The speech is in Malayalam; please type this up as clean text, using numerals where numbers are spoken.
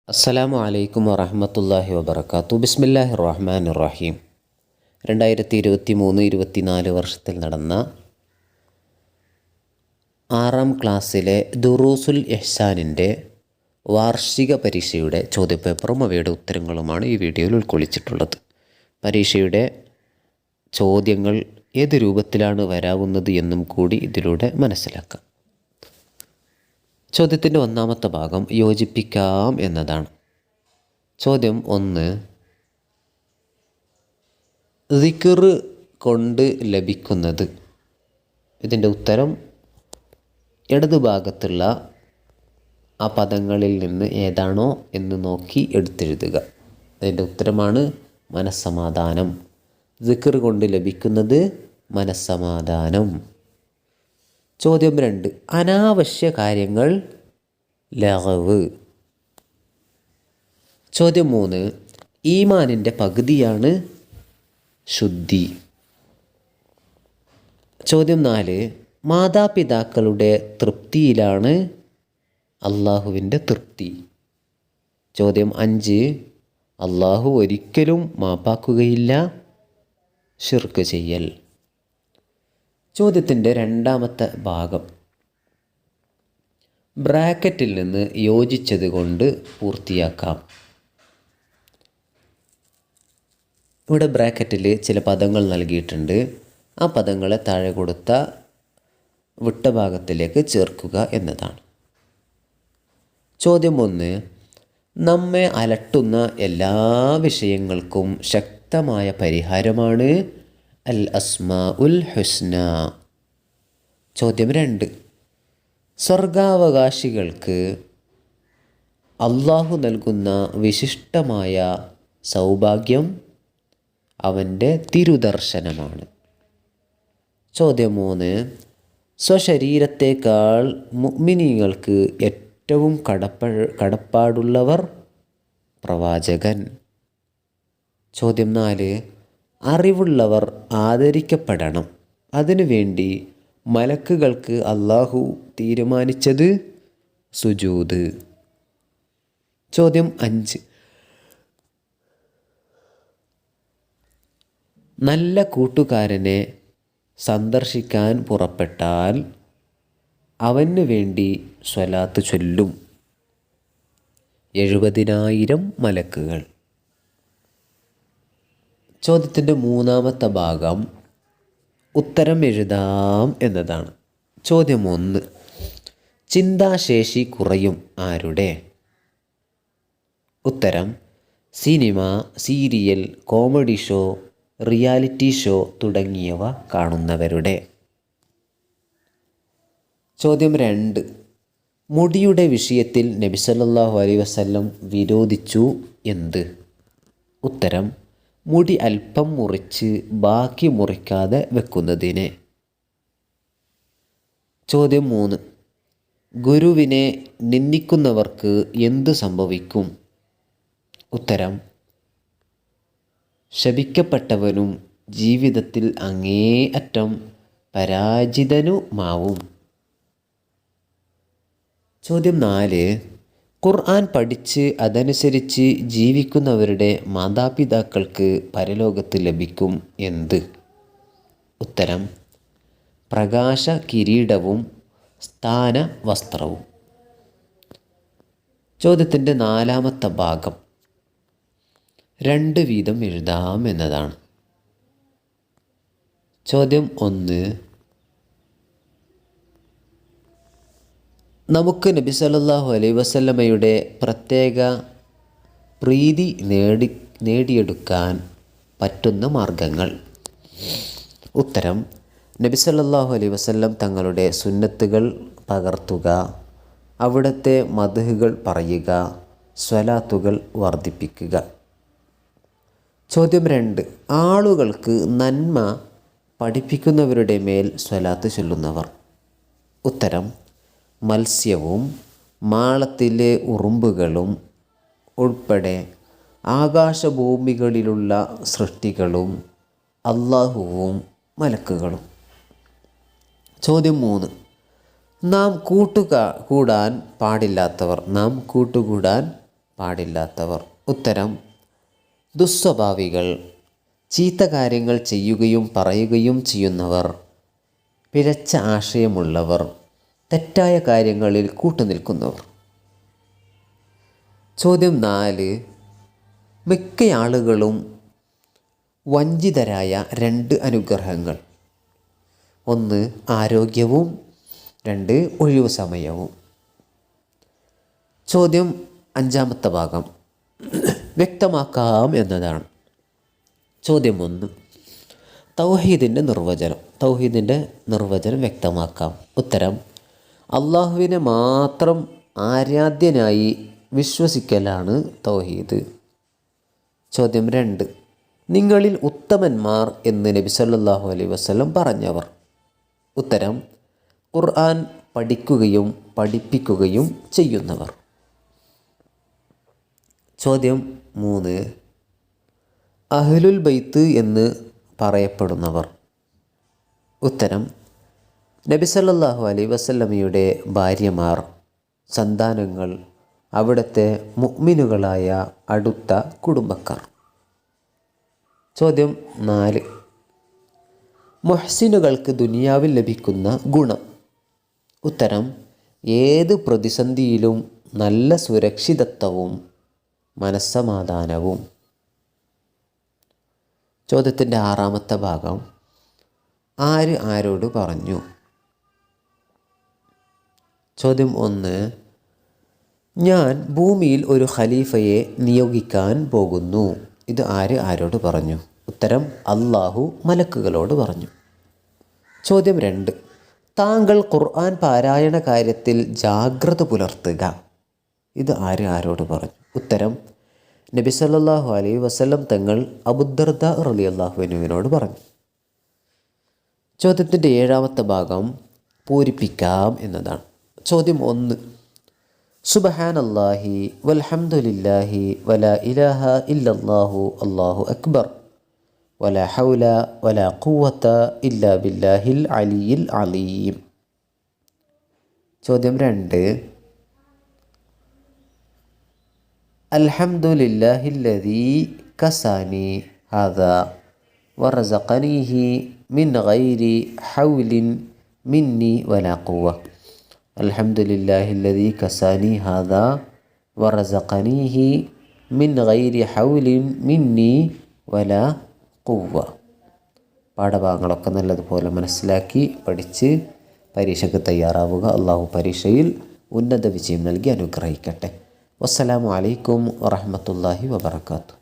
അസ്സലാമു അലൈക്കും വറഹ്മത്തുള്ളാഹി വബറകാതുഹു. ബിസ്മില്ലാഹിർ റഹ്മാനിർ റഹീം. 2023-24 വർഷത്തിൽ നടന്ന 6ാം ക്ലാസ്സിലെ ദുറൂസുൽ ഇഹ്സാനിൻ്റെ വാർഷിക പരീക്ഷയുടെ ചോദ്യപേപ്പറും അവയുടെ ഉത്തരങ്ങളുമാണ് ഈ വീഡിയോയിൽ ഉൾക്കൊള്ളിച്ചിട്ടുള്ളത്. പരീക്ഷയുടെ ചോദ്യങ്ങൾ ഏത് രൂപത്തിലാണ് വരാവുന്നത് എന്നും കൂടി ഇതിലൂടെ മനസ്സിലാക്കാം. ചോദ്യത്തിൻ്റെ ഒന്നാമത്തെ ഭാഗം യോജിപ്പിക്കാം എന്നതാണ്. ചോദ്യം 1. ദിക്ർ കൊണ്ട് ലഭിക്കുന്നത്. ഇതിൻ്റെ ഉത്തരം ഇടതുഭാഗത്തുള്ള ആ പദങ്ങളിൽ നിന്ന് ഏതാണോ എന്ന് നോക്കി എടുത്തെഴുതുക. അതിൻ്റെ ഉത്തരമാണ് മനസ്സമാധാനം. ദിക്ർ കൊണ്ട് ലഭിക്കുന്നത് മനസ്സമാധാനം. ചോദ്യം 2. അനാവശ്യ കാര്യങ്ങൾ ലഗ്വ്. ചോദ്യം 3. ഈമാനിൻ്റെ പകുതിയാണ് ശുദ്ധി. ചോദ്യം 4. മാതാപിതാക്കളുടെ തൃപ്തിയിലാണ് അള്ളാഹുവിൻ്റെ തൃപ്തി. ചോദ്യം 5. അള്ളാഹു ഒരിക്കലും മാപ്പാക്കുകയില്ല ശിർക്ക് ചെയ്യൽ. ചോദ്യത്തിൻ്റെ രണ്ടാമത്തെ ഭാഗം ബ്രാക്കറ്റിൽ നിന്ന് യോജിച്ചത് കൊണ്ട് പൂർത്തിയാക്കാം. ഇവിടെ ബ്രാക്കറ്റിൽ ചില പദങ്ങൾ നൽകിയിട്ടുണ്ട്. ആ പദങ്ങളെ താഴെ കൊടുത്ത വിട്ട ഭാഗത്തിലേക്ക് ചേർക്കുക എന്നതാണ്. ചോദ്യം 1. നമ്മെ അലട്ടുന്ന എല്ലാ വിഷയങ്ങൾക്കും ശക്തമായ പരിഹാരമാണ് അൽ അസ്മാഉൽ ഹുസ്ന. ചോദ്യം 2. സ്വർഗാവകാശികൾക്ക് അള്ളാഹു നൽകുന്ന വിശിഷ്ടമായ സൗഭാഗ്യം അവൻ്റെ തിരുദർശനമാണ്. ചോദ്യം 3. സ്വശരീരത്തേക്കാൾ മുഅ്മിനീങ്ങൾക്ക് ഏറ്റവും കടപ്പാടുള്ളവർ പ്രവാചകൻ. ചോദ്യം 4. അറിവുള്ളവർ ആദരിക്കപ്പെടണം. അതിനുവേണ്ടി മലക്കുകൾക്ക് അള്ളാഹു തീരുമാനിച്ചത് സുജൂദ്. ചോദ്യം 5. നല്ല കൂട്ടുകാരനെ സന്ദർശിക്കാൻ പുറപ്പെട്ടാൽ അവന് വേണ്ടി സ്വലാത്ത് ചൊല്ലും 70,000 മലക്കുകൾ. ചോദ്യത്തിൻ്റെ മൂന്നാമത്തെ ഭാഗം ഉത്തരം എഴുതാം എന്നതാണ്. ചോദ്യം 1. ചിന്താശേഷി കുറയും ആരുടെ? ഉത്തരം cinema, serial, comedy show, reality show തുടങ്ങിയവ കാണുന്നവരുടെ. ചോദ്യം 2. മുടിയുടെ വിഷയത്തിൽ നബി സല്ലല്ലാഹു അലൈഹി വസല്ലം വിരോധിച്ചു എന്ത്? ഉത്തരം മുടി അല്പം മുറിച്ച് ബാക്കി മുറിക്കാതെ വെക്കുന്നതിനെ. ചോദ്യം 3. ഗുരുവിനെ നിന്ദിക്കുന്നവർക്ക് എന്തു സംഭവിക്കും? ഉത്തരം ശപിക്കപ്പെട്ടവനും ജീവിതത്തിൽ അങ്ങേയറ്റം പരാജിതനുമാവും. ചോദ്യം 4. ഖുർആൻ പഠിച്ച് അതനുസരിച്ച് ജീവിക്കുന്നവരുടെ മാതാപിതാക്കൾക്ക് പരലോകത്ത് ലഭിക്കും എന്ത്? ഉത്തരം പ്രകാശ കിരീടവും സ്ഥാന വസ്ത്രവും. ചോദ്യത്തിൻ്റെ നാലാമത്തെ ഭാഗം 2 വീതം എഴുതാം എന്നതാണ്. ചോദ്യം 1. നമുക്ക് നബി സല്ലല്ലാഹു അലൈഹി വസല്ലമയുടെ പ്രത്യേക പ്രീതി നേടിയെടുക്കാൻ പറ്റുന്ന മാർഗങ്ങൾ. ഉത്തരം നബി സല്ലല്ലാഹു അലൈഹി വസല്ലം തങ്ങളുടെ സുന്നത്തുകൾ പകർത്തുക, അവിടുത്തെ മദ്ഹുകൾ പറയുക, സ്വലാത്തുകൾ വർദ്ധിപ്പിക്കുക. ചോദ്യം 2. ആളുകൾക്ക് നന്മ പഠിപ്പിക്കുന്നവരുടെ മേൽ സ്വലാത്ത് ചൊല്ലുന്നവർ. ഉത്തരം മത്സ്യവും മാളത്തിലെ ഉറുമ്പുകളും ഉൾപ്പെടെ ആകാശഭൂമികളിലുള്ള സൃഷ്ടികളും അള്ളാഹുവും മലക്കുകളും. ചോദ്യം 3. നാം കൂട്ടുകൂടാൻ പാടില്ലാത്തവർ. പാടില്ലാത്തവർ. ഉത്തരം ദുസ്വഭാവികൾ, ചീത്ത കാര്യങ്ങൾ ചെയ്യുകയും പറയുകയും ചെയ്യുന്നവർ, പിഴച്ച ആശയമുള്ളവർ, തെറ്റായ കാര്യങ്ങളിൽ കൂട്ടുനിൽക്കുന്നവർ. ചോദ്യം 4. മിക്ക ആളുകളും വഞ്ചിതരായ 2 അനുഗ്രഹങ്ങൾ. 1 ആരോഗ്യവും 2 ഒഴിവു സമയവും. ചോദ്യം 5-ാമത്തെ ഭാഗം വ്യക്തമാക്കാം എന്നതാണ്. ചോദ്യം 1. തൗഹീദിൻ്റെ നിർവചനം വ്യക്തമാക്കാം. ഉത്തരം അള്ളാഹുവിനെ മാത്രം ആരാധ്യനായി വിശ്വസിക്കലാണ് തൗഹീദ്. ചോദ്യം 2. നിങ്ങളിൽ ഉത്തമന്മാർ എന്ന് നബി സല്ലല്ലാഹു അലൈഹി വസല്ലം പറഞ്ഞവർ. ഉത്തരം ഖുർആൻ പഠിക്കുകയും പഠിപ്പിക്കുകയും ചെയ്യുന്നവർ. ചോദ്യം 3. അഹ്ലുൽ ബൈത്ത് എന്ന് പറയപ്പെടുന്നവർ. ഉത്തരം നബി സല്ലല്ലാഹു അലൈഹി വസല്ലമയുടെ ഭാര്യമാർ, സന്താനങ്ങൾ, അവിടുത്തെ മുഅ്മിനുകളായ അടുത്ത കുടുംബക്കാർ. ചോദ്യം 4. മുഹ്സിനുകൾക്ക് ദുനിയാവിൽ ലഭിക്കുന്ന ഗുണം. ഉത്തരം ഏത് പ്രതിസന്ധിയിലും നല്ല സുരക്ഷിതത്വവും മനസ്സമാധാനവും. ചോദ്യത്തിൻ്റെ 6-ാമത്തെ ഭാഗം ആര് ആരോട് പറഞ്ഞു. ചോദ്യം 1. ഞാൻ ഭൂമിയിൽ ഒരു ഖലീഫയെ നിയോഗിക്കാൻ പോകുന്നു. ഇത് ആര് ആരോട് പറഞ്ഞു. ഉത്തരം അള്ളാഹു മലക്കുകളോട് പറഞ്ഞു. ചോദ്യം 2. താങ്കൾ ഖുർആൻ പാരായണ കാര്യത്തിൽ ജാഗ്രത പുലർത്തുക. ഇത് ആര് ആരോട് പറഞ്ഞു. ഉത്തരം നബി സല്ലല്ലാഹു അലൈഹി വസല്ലം തങ്ങൾ അബൂദർദ റളിയല്ലാഹു അൻഹുവിനോട് പറഞ്ഞു. ചോദ്യത്തിൻ്റെ 7-ാമത്തെ ഭാഗം പൂരിപ്പിക്കാം എന്നതാണ്. ചോദ്യം 1. സുബ്ഹാനല്ലാഹി വൽഹംദുലില്ലാഹി വലാ ഇലാഹ ഇല്ലല്ലാഹു അല്ലാഹു അക്ബർ വലാ ഹൗല വലാ ഖുവത ഇല്ലാ ബില്ലാഹിൽ അലിയിൽ അലീം. ചോദ്യം 2. അൽഹംദുലില്ലാഹില്ലദീ കസാനി ഹാദാ വറസഖനീഹി മിൻ ഗൈരി ഹൗലിൻ മിന്നി വലാ ഖുവ. അൽഹംദുലില്ലാഹില്ലദീ കസാനി ഹാദാ വറസഖനീഹി മിൻ ഗൈരി ഹൗലിൻ മിന്നി വലാ ഖുവ. പാഠഭാഗങ്ങളൊക്കെ നല്ലതുപോലെ മനസ്സിലാക്കി പഠിച്ച് പരീക്ഷയ്ക്ക് തയ്യാറാവുക. അള്ളാഹു പരീക്ഷയിൽ ഉന്നത വിജയം നൽകി അനുഗ്രഹിക്കട്ടെ. വസ്സലാമു അലൈക്കും വറഹ്മത്തുള്ളാഹി വബറകാതുഹു.